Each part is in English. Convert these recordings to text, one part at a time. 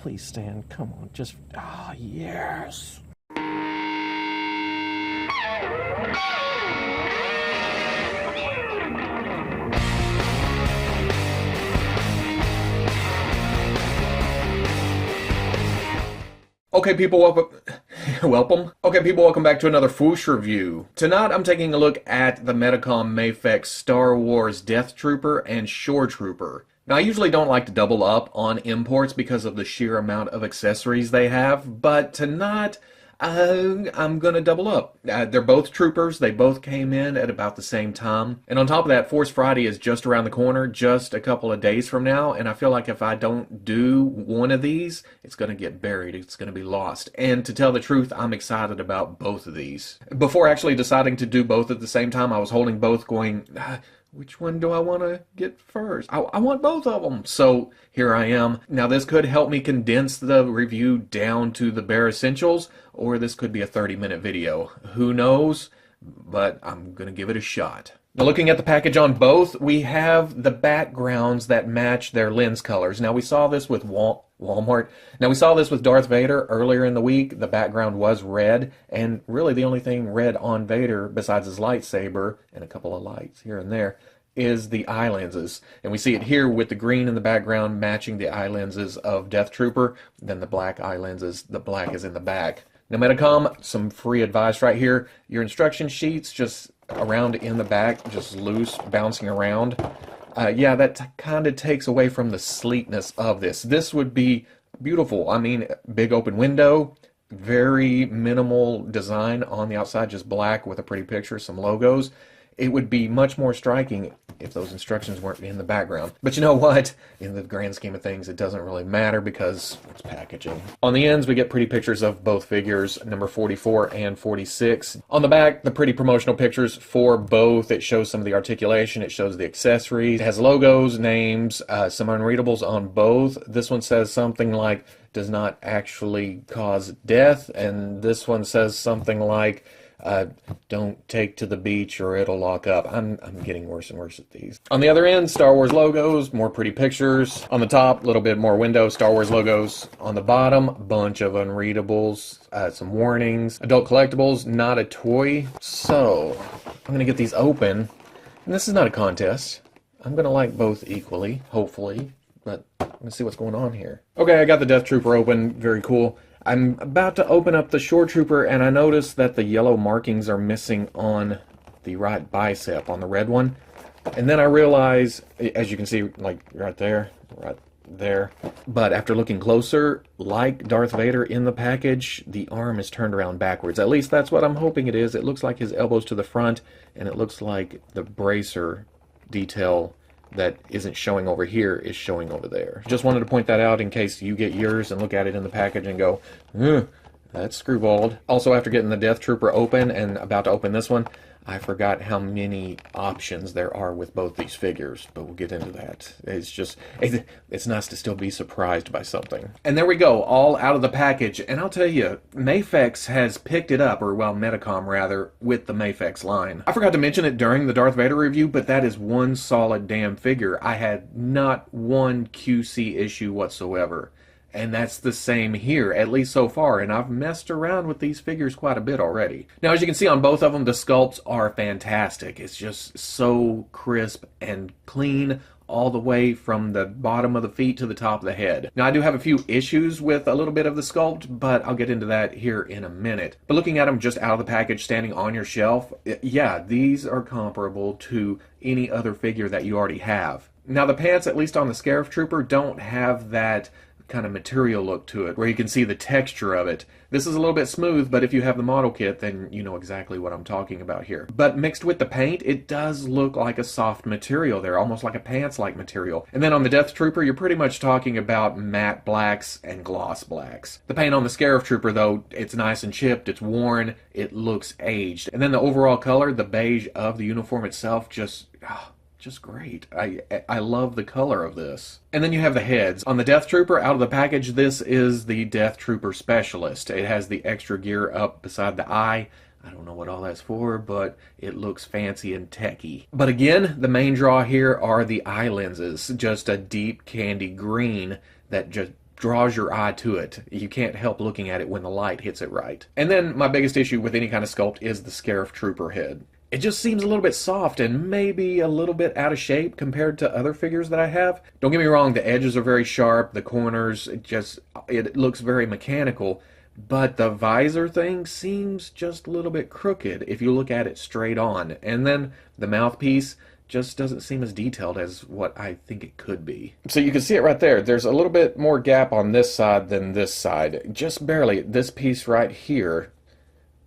Please stand. Come on. Just, ah, yes. Okay, people, welcome. Okay, people, welcome back to another Fwoosh review. Tonight, I'm taking a look at the Medicom MAFEX Star Wars Death Trooper and Shoretrooper. Now, I usually don't like to double up on imports because of the sheer amount of accessories they have, but tonight, I'm gonna double up. They're both troopers. They both came in at about the same time. And on top of that, Force Friday is just around the corner, just a couple of days from now. And I feel like if I don't do one of these, it's gonna get buried. It's gonna be lost. And to tell the truth, I'm excited about both of these. Before actually deciding to do both at the same time, I was holding both going, which one do I want to get first? I want both of them. So here I am. Now this could help me condense the review down to the bare essentials, or this could be a 30-minute video. Who knows? But I'm going to give it a shot. Now looking at the package on both, we have the backgrounds that match their lens colors. Now we saw this with Walmart. Now we saw this with Darth Vader earlier in the week. The background was red, and really the only thing red on Vader, besides his lightsaber and a couple of lights here and there, is the eye lenses. And we see it here with the green in the background matching the eye lenses of Death Trooper, then the black eye lenses, the black is in the back. Now Medicom, some free advice right here. Your instruction sheets just around in the back, just loose, bouncing around. Yeah, that kind of takes away from the sleekness of this. This would be beautiful. I mean, big open window, very minimal design on the outside, just black with a pretty picture, some logos. It would be much more striking if those instructions weren't in the background. But you know what? In the grand scheme of things, it doesn't really matter because it's packaging. On the ends, we get pretty pictures of both figures, number 44 and 46. On the back, the pretty promotional pictures for both. It shows some of the articulation. It shows the accessories. It has logos, names, some unreadables on both. This one says something like, does not actually cause death. And this one says something like, don't take to the beach or it'll lock up. I'm getting worse and worse at these. On the other end, Star Wars logos, more pretty pictures. On the top, a little bit more window, Star Wars logos. On the bottom, a bunch of unreadables, some warnings. Adult collectibles, not a toy. So, I'm going to get these open. And this is not a contest. I'm going to like both equally, hopefully. But let's see what's going on here. Okay, I got the Death Trooper open. Very cool. I'm about to open up the Shoretrooper, and I notice that the yellow markings are missing on the right bicep, on the red one. And then I realize, as you can see, like right there, but after looking closer, like Darth Vader in the package, the arm is turned around backwards. At least that's what I'm hoping it is. It looks like his elbow's to the front, and it looks like the bracer detail that isn't showing over here is showing over there. Just wanted to point that out in case you get yours and look at it in the package and go, that's screwballed. Also, after getting the Death Trooper open and about to open this one, I forgot how many options there are with both these figures, but we'll get into that. It's nice to still be surprised by something. And there we go, all out of the package. And I'll tell you, MAFEX has picked it up, or well, Medicom rather, with the MAFEX line. I forgot to mention it during the Darth Vader review, but that is one solid damn figure. I had not one QC issue whatsoever. And that's the same here, at least so far, and I've messed around with these figures quite a bit already. Now, as you can see on both of them, the sculpts are fantastic. It's just so crisp and clean all the way from the bottom of the feet to the top of the head. Now, I do have a few issues with a little bit of the sculpt, but I'll get into that here in a minute. But looking at them just out of the package, standing on your shelf, yeah, these are comparable to any other figure that you already have. Now, the pants, at least on the Scarif Trooper, don't have that kind of material look to it, where you can see the texture of it. This is a little bit smooth, but if you have the model kit, then you know exactly what I'm talking about here. But mixed with the paint, it does look like a soft material there, almost like a pants-like material. And then on the Death Trooper, you're pretty much talking about matte blacks and gloss blacks. The paint on the Scarif Trooper, though, it's nice and chipped, it's worn, it looks aged. And then the overall color, the beige of the uniform itself, just great. I love the color of this. And then you have the heads. On the Death Trooper, out of the package, this is the Death Trooper Specialist. It has the extra gear up beside the eye. I don't know what all that's for, but it looks fancy and techy. But again, the main draw here are the eye lenses. Just a deep candy green that just draws your eye to it. You can't help looking at it when the light hits it right. And then my biggest issue with any kind of sculpt is the Scarif Trooper head. It just seems a little bit soft and maybe a little bit out of shape compared to other figures that I have. Don't get me wrong, the edges are very sharp, the corners, it looks very mechanical, but the visor thing seems just a little bit crooked if you look at it straight on. And then the mouthpiece just doesn't seem as detailed as what I think it could be. So you can see it right there. There's a little bit more gap on this side than this side. Just barely. This piece right here,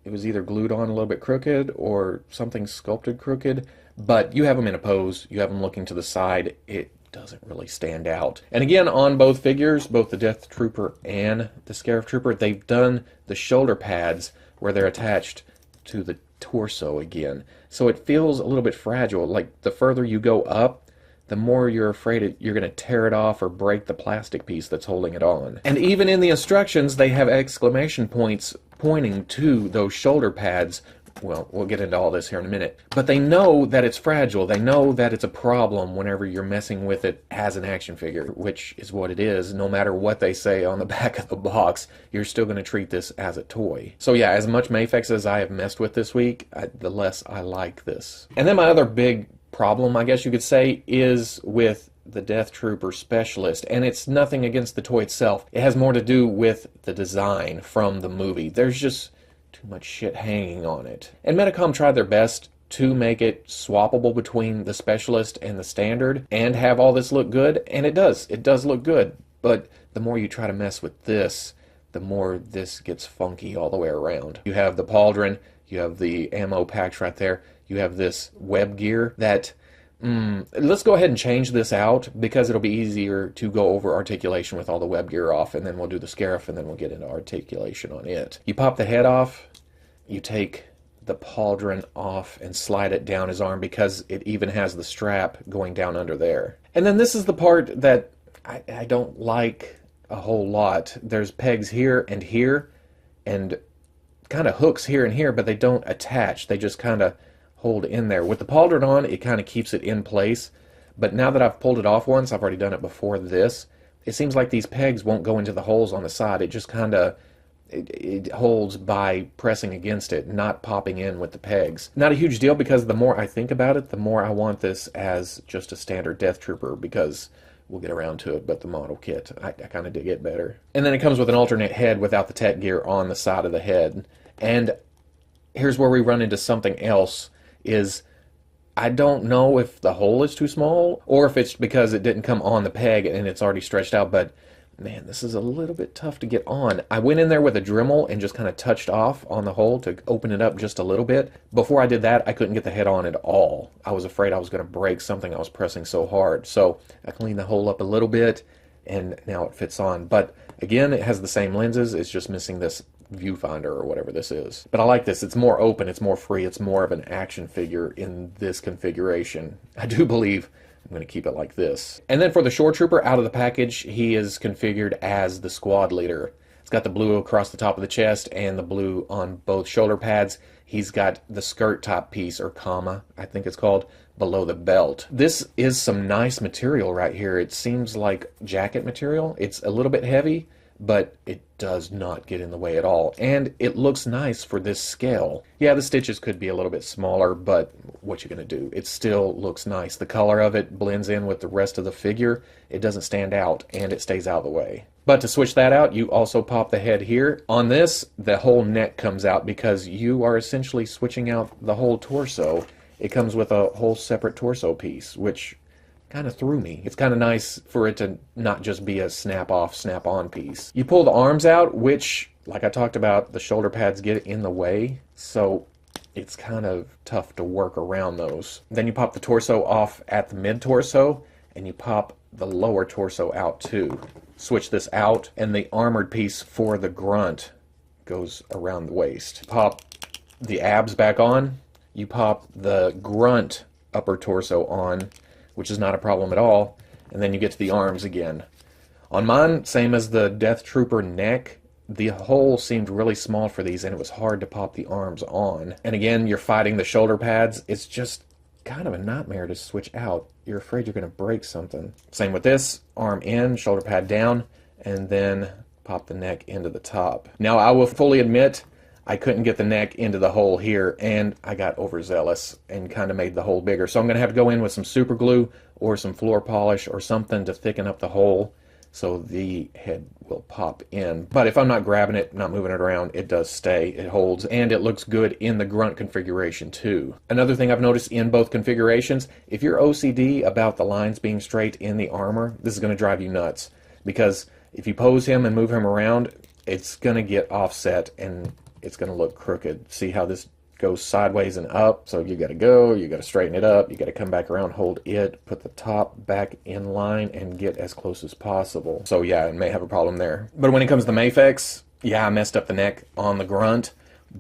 it was either glued on a little bit crooked or something sculpted crooked, but you have them in a pose, you have them looking to the side, it doesn't really stand out. And again, on both figures, both the Death Trooper and the Scarif Trooper, they've done the shoulder pads where they're attached to the torso again. So it feels a little bit fragile. Like the further you go up, the more you're afraid you're going to tear it off or break the plastic piece that's holding it on. And even in the instructions, they have exclamation points pointing to those shoulder pads. Well, we'll get into all this here in a minute. But they know that it's fragile. They know that it's a problem whenever you're messing with it as an action figure, which is what it is. No matter what they say on the back of the box, you're still going to treat this as a toy. So yeah, as much MAFEX as I have messed with this week, the less I like this. And then my other big problem, I guess you could say, is with the Death Trooper Specialist, and it's nothing against the toy itself. It has more to do with the design from the movie. There's just too much shit hanging on it. And Medicom tried their best to make it swappable between the Specialist and the Standard and have all this look good, and it does. It does look good, but the more you try to mess with this, the more this gets funky all the way around. You have the pauldron, you have the ammo packs right there, you have this web gear that, let's go ahead and change this out because it'll be easier to go over articulation with all the web gear off, and then we'll do the Scarif and then we'll get into articulation on it. You pop the head off, you take the pauldron off and slide it down his arm because it even has the strap going down under there. And then this is the part that I don't like a whole lot. There's pegs here and kind of hooks here and here, but they don't attach. They just kind of hold in there. With the pauldron on, it kind of keeps it in place, but now that I've pulled it off once, I've already done it before this, it seems like these pegs won't go into the holes on the side. It just kind of it holds by pressing against it, not popping in with the pegs. Not a huge deal because the more I think about it, the more I want this as just a standard Death Trooper, because we'll get around to it, but the model kit, I kind of dig it better. And then it comes with an alternate head without the tech gear on the side of the head. And here's where we run into something else, is I don't know if the hole is too small or if it's because it didn't come on the peg and it's already stretched out, but man, this is a little bit tough to get on. I went in there with a Dremel and just kind of touched off on the hole to open it up just a little bit. Before I did that, I couldn't get the head on at all. I was afraid I was going to break something I was pressing so hard. So I cleaned the hole up a little bit and now it fits on. But again, it has the same lenses. It's just missing this viewfinder or whatever this is. But I like this. It's more open. It's more free. It's more of an action figure in this configuration. I do believe I'm going to keep it like this. And then for the Shoretrooper, out of the package, he is configured as the squad leader. It's got the blue across the top of the chest and the blue on both shoulder pads. He's got the skirt top piece, or comma, I think it's called, below the belt. This is some nice material right here. It seems like jacket material. It's a little bit heavy, but it does not get in the way at all. And it looks nice for this scale. Yeah, the stitches could be a little bit smaller, but what you gonna do? It still looks nice. The color of it blends in with the rest of the figure. It doesn't stand out, and it stays out of the way. But to switch that out, you also pop the head here. On this, the whole neck comes out because you are essentially switching out the whole torso. It comes with a whole separate torso piece, which kind of threw me. It's kind of nice for it to not just be a snap-off, snap-on piece. You pull the arms out, which, like I talked about, the shoulder pads get in the way, so it's kind of tough to work around those. Then you pop the torso off at the mid-torso, and you pop the lower torso out too. Switch this out, and the armored piece for the grunt goes around the waist. Pop the abs back on, you pop the grunt upper torso on, which is not a problem at all, and then you get to the arms again. On mine, same as the Death Trooper neck, the hole seemed really small for these, and it was hard to pop the arms on. And again, you're fighting the shoulder pads. It's just kind of a nightmare to switch out. You're afraid you're going to break something. Same with this, arm in, shoulder pad down, and then pop the neck into the top. Now I will fully admit I couldn't get the neck into the hole here, and I got overzealous and kind of made the hole bigger. So I'm going to have to go in with some super glue or some floor polish or something to thicken up the hole so the head will pop in. But if I'm not grabbing it, not moving it around, it does stay, it holds, and it looks good in the grunt configuration too. Another thing I've noticed in both configurations, if you're OCD about the lines being straight in the armor, this is going to drive you nuts, because if you pose him and move him around, it's going to get offset and it's going to look crooked. See how this goes sideways and up? So you got to go, you got to straighten it up, you got to come back around, hold it, put the top back in line, and get as close as possible. So yeah, it may have a problem there. But when it comes to MAFEX, yeah, I messed up the neck on the grunt,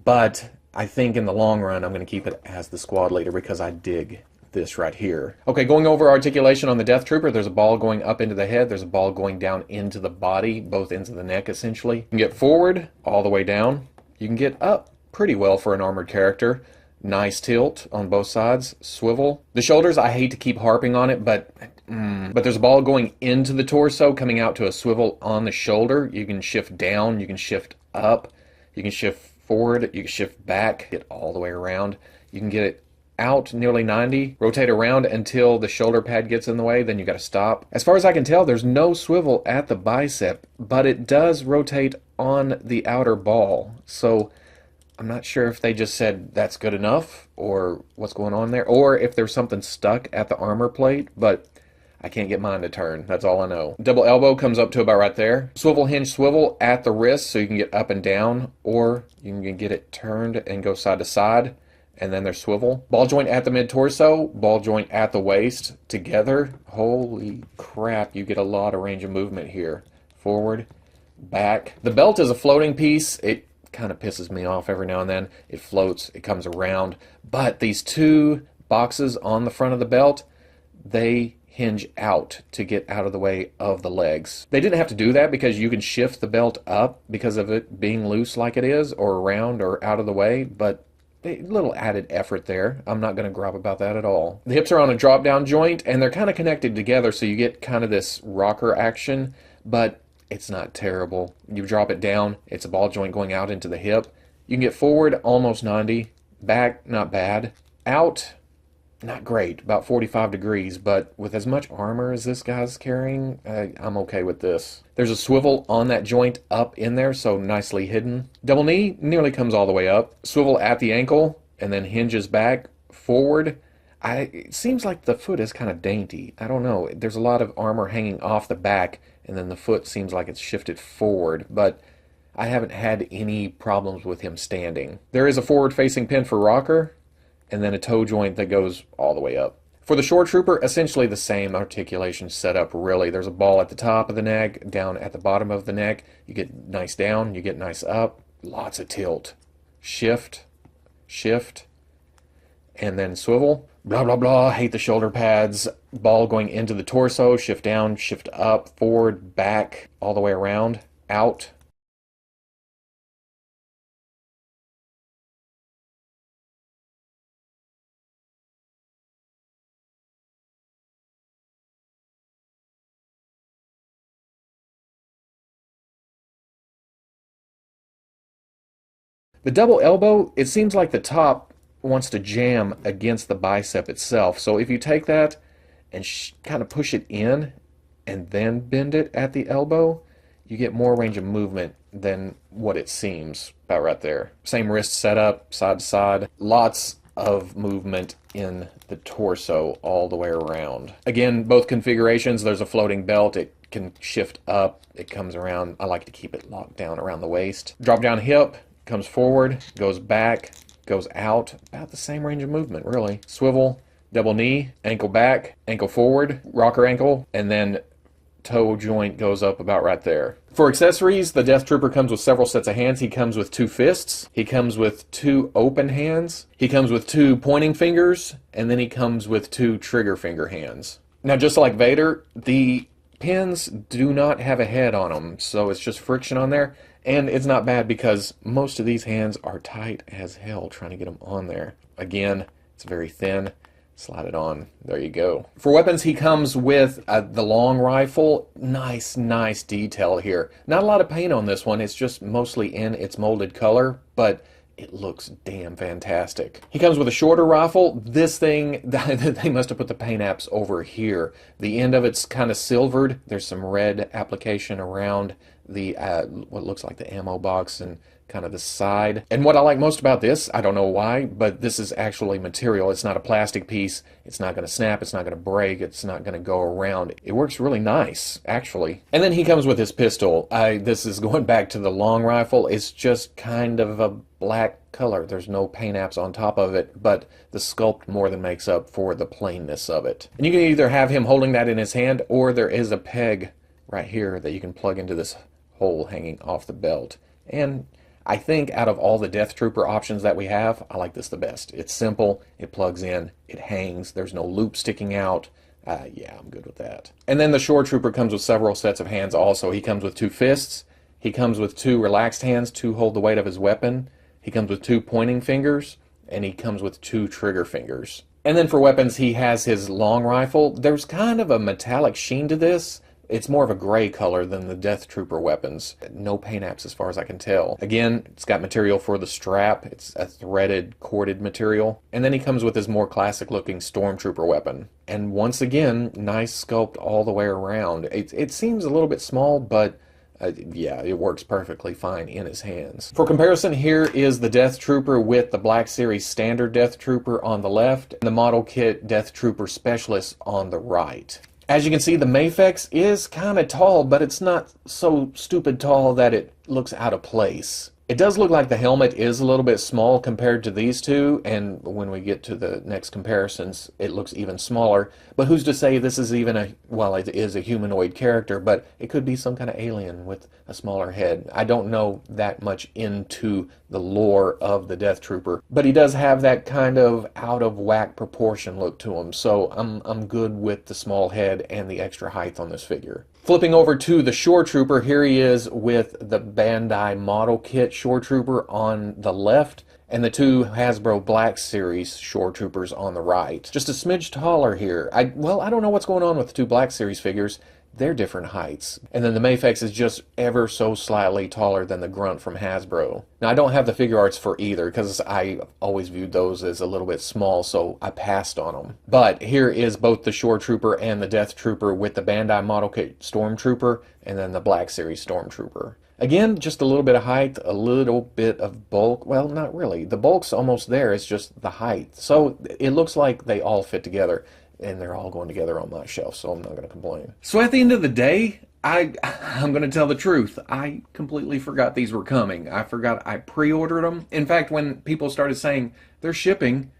but I think in the long run I'm going to keep it as the squad leader because I dig this right here. Okay, going over articulation on the Death Trooper, there's a ball going up into the head, there's a ball going down into the body, both ends of the neck essentially. You can get forward all the way down. You can get up pretty well for an armored character. Nice tilt on both sides, swivel. The shoulders, I hate to keep harping on it, but there's a ball going into the torso, coming out to a swivel on the shoulder. You can shift down, you can shift up, you can shift forward, you can shift back, get all the way around. You can get it out nearly 90, rotate around until the shoulder pad gets in the way, then you got to stop. As far as I can tell, there's no swivel at the bicep, but it does rotate on the outer ball. So I'm not sure if they just said that's good enough or what's going on there, or if there's something stuck at the armor plate, but I can't get mine to turn. That's all I know. Double elbow comes up to about right there. Swivel hinge swivel at the wrist so you can get up and down, or you can get it turned and go side to side. And then there's swivel. Ball joint at the mid-torso, ball joint at the waist together. Holy crap, you get a lot of range of movement here. Forward, back. The belt is a floating piece. It kind of pisses me off every now and then. It floats, it comes around. But these two boxes on the front of the belt, they hinge out to get out of the way of the legs. They didn't have to do that because you can shift the belt up because of it being loose like it is, or around or out of the way, but a little added effort there. I'm not going to grab about that at all. The hips are on a drop down joint and they're kind of connected together, so you get kind of this rocker action, but it's not terrible. You drop it down, it's a ball joint going out into the hip. You can get forward almost 90, back not bad, out not great, about 45 degrees, but with as much armor as this guy's carrying, I'm okay with this. There's a swivel on that joint up in there, so nicely hidden. Double knee nearly comes all the way up. Swivel at the ankle, and then hinges back, forward. It seems like the foot is kind of dainty. I don't know. There's a lot of armor hanging off the back, and then the foot seems like it's shifted forward, but I haven't had any problems with him standing. There is a forward-facing pin for rocker, and then a toe joint that goes all the way up. For the Shoretrooper, essentially the same articulation setup, really. There's a ball at the top of the neck, down at the bottom of the neck. You get nice down, you get nice up. Lots of tilt. Shift, shift, and then swivel. Blah, blah, blah. Hate the shoulder pads. Ball going into the torso, shift down, shift up, forward, back, all the way around, out. The double elbow, it seems like the top wants to jam against the bicep itself. So if you take that and kind of push it in and then bend it at the elbow, you get more range of movement than what it seems about right there. Same wrist setup, side to side. Lots of movement in the torso all the way around. Again, both configurations, there's a floating belt. It can shift up, it comes around. I like to keep it locked down around the waist. Drop down hip, comes forward, goes back, goes out. About the same range of movement, really. Swivel, double knee, ankle back, ankle forward, rocker ankle, and then toe joint goes up about right there. For accessories, the Death Trooper comes with several sets of hands. He comes with 2 fists. He comes with 2 open hands. He comes with 2 pointing fingers, and then he comes with 2 trigger finger hands. Now, just like Vader, the pins do not have a head on them, so it's just friction on there. And it's not bad because most of these hands are tight as hell trying to get them on there. Again, it's very thin. Slide it on. There you go. For weapons, he comes with the long rifle. Nice, nice detail here. Not a lot of paint on this one. It's just mostly in its molded color, but it looks damn fantastic. He comes with a shorter rifle. This thing, they must have put the paint apps over here. The end of it's kind of silvered. There's some red application around the what looks like the ammo box and kind of the side. And what I like most about this, I don't know why, but this is actually material. It's not a plastic piece. It's not going to snap. It's not going to break. It's not going to go around. It works really nice, actually. And then he comes with his pistol. This is going back to the long rifle. It's just kind of a black color. There's no paint apps on top of it, but the sculpt more than makes up for the plainness of it. And you can either have him holding that in his hand, or there is a peg right here that you can plug into this hole hanging off the belt. And I think out of all the Death Trooper options that we have, I like this the best. It's simple, it plugs in, it hangs, there's no loop sticking out. Yeah, I'm good with that. And then the Shoretrooper comes with several sets of hands also. He comes with 2 fists, he comes with 2 relaxed hands to hold the weight of his weapon, he comes with 2 pointing fingers, and he comes with 2 trigger fingers. And then for weapons, he has his long rifle. There's kind of a metallic sheen to this. It's more of a gray color than the Death Trooper weapons. No paint apps as far as I can tell. Again, it's got material for the strap. It's a threaded, corded material. And then he comes with his more classic looking Stormtrooper weapon. And once again, nice sculpt all the way around. It seems a little bit small, but yeah, it works perfectly fine in his hands. For comparison, here is the Death Trooper with the Black Series Standard Death Trooper on the left, and the Model Kit Death Trooper Specialist on the right. As you can see, the MAFEX is kind of tall, but it's not so stupid tall that it looks out of place. It does look like the helmet is a little bit small compared to these two, and when we get to the next comparisons, it looks even smaller. But who's to say this is even well, it is a humanoid character, but it could be some kind of alien with a smaller head. I don't know that much into the lore of the Death Trooper, but he does have that kind of out of whack proportion look to him, so I'm good with the small head and the extra height on this figure. Flipping over to the Shoretrooper, here he is with the Bandai Model Kit Shoretrooper on the left, and the 2 Hasbro Black Series Shoretroopers on the right. Just a smidge taller here. I don't know what's going on with the 2 Black Series figures. They're different heights. And then the MAFEX is just ever so slightly taller than the Grunt from Hasbro. Now, I don't have the figure arts for either because I always viewed those as a little bit small, so I passed on them. But here is both the Shoretrooper and the Death Trooper with the Bandai Model Kit Stormtrooper and then the Black Series Stormtrooper. Again, just a little bit of height, a little bit of bulk. Well, not really. The bulk's almost there. It's just the height. So it looks like they all fit together. And they're all going together on my shelf, so I'm not going to complain. So at the end of the day, I'm going to tell the truth. I completely forgot these were coming. I forgot I pre-ordered them. In fact, when people started saying they're shipping,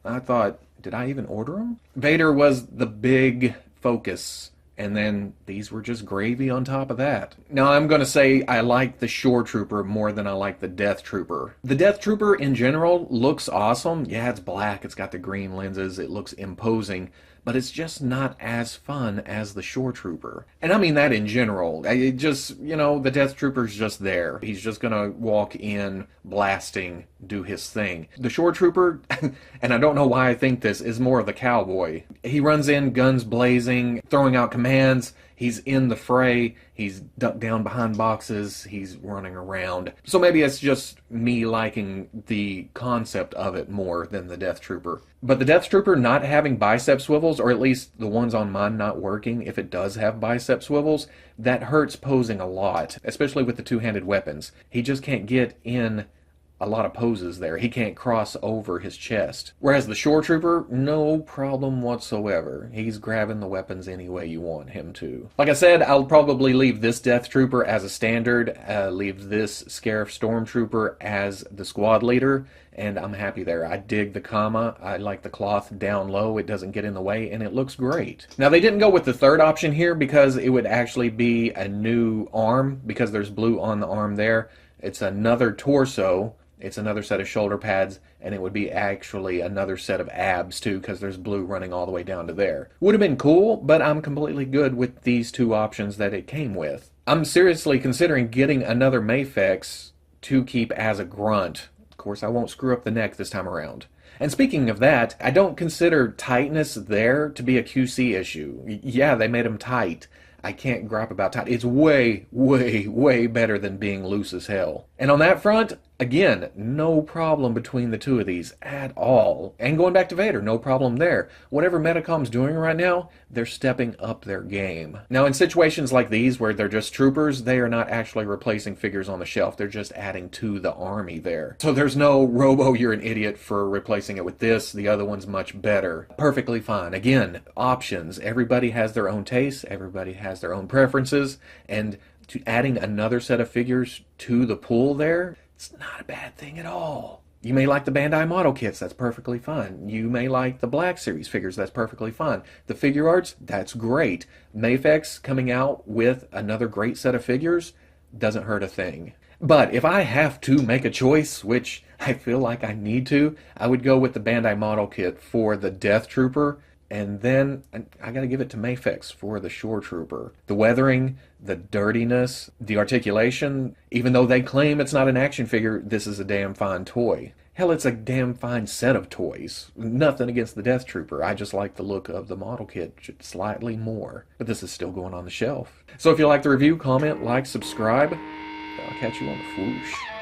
I thought, did I even order them? Vader was the big focus, and then these were just gravy on top of that. Now, I'm going to say I like the Shoretrooper more than I like the Death Trooper. The Death Trooper in general looks awesome. Yeah, it's black. It's got the green lenses. It looks imposing. But it's just not as fun as the Shoretrooper. And I mean that in general. It just, the Death Trooper's just there. He's just going to walk in, blasting, do his thing. The Shoretrooper, and I don't know why I think this, is more of the cowboy. He runs in, guns blazing, throwing out commands. He's in the fray. He's ducked down behind boxes. He's running around. So maybe it's just me liking the concept of it more than the Death Trooper. But the Death Trooper not having bicep swivels, or at least the ones on mine not working, if it does have bicep swivels, that hurts posing a lot, especially with the two-handed weapons. He just can't get in a lot of poses there. He can't cross over his chest. Whereas the Shoretrooper, no problem whatsoever. He's grabbing the weapons any way you want him to. Like I said, I'll probably leave this Death Trooper as a standard, leave this Scarif Stormtrooper as the squad leader, and I'm happy there. I dig the comma. I like the cloth down low. It doesn't get in the way, and it looks great. Now, they didn't go with the third option here because it would actually be a new arm, because there's blue on the arm there. It's another torso. It's another set of shoulder pads, and it would be actually another set of abs too, because there's blue running all the way down to there. Would have been cool, but I'm completely good with these two options that it came with. I'm seriously considering getting another MAFEX to keep as a Grunt. Of course, I won't screw up the neck this time around. And speaking of that, I don't consider tightness there to be a QC issue. Yeah, they made them tight. I can't gripe about tight. It's way, way, way better than being loose as hell. And on that front, again, no problem between the two of these at all. And going back to Vader, no problem there. Whatever Medicom's doing right now, they're stepping up their game. Now, in situations like these where they're just troopers, they are not actually replacing figures on the shelf. They're just adding to the army there. So there's no Robo, you're an idiot for replacing it with this. The other one's much better. Perfectly fine. Again, options. Everybody has their own tastes. Everybody has their own preferences. And adding another set of figures to the pool there, it's not a bad thing at all. You may like the Bandai model kits, that's perfectly fine. You may like the Black Series figures, that's perfectly fine. The figure arts, that's great. MAFEX coming out with another great set of figures doesn't hurt a thing. But if I have to make a choice, which I feel like I need to, I would go with the Bandai model kit for the Death Trooper. And then I gotta give it to MAFEX for the Shoretrooper. The weathering, the dirtiness, the articulation, even though they claim it's not an action figure, this is a damn fine toy. Hell, it's a damn fine set of toys. Nothing against the Death Trooper. I just like the look of the model kit slightly more. But this is still going on the shelf. So if you like the review, comment, like, subscribe. I'll catch you on the Fwoosh.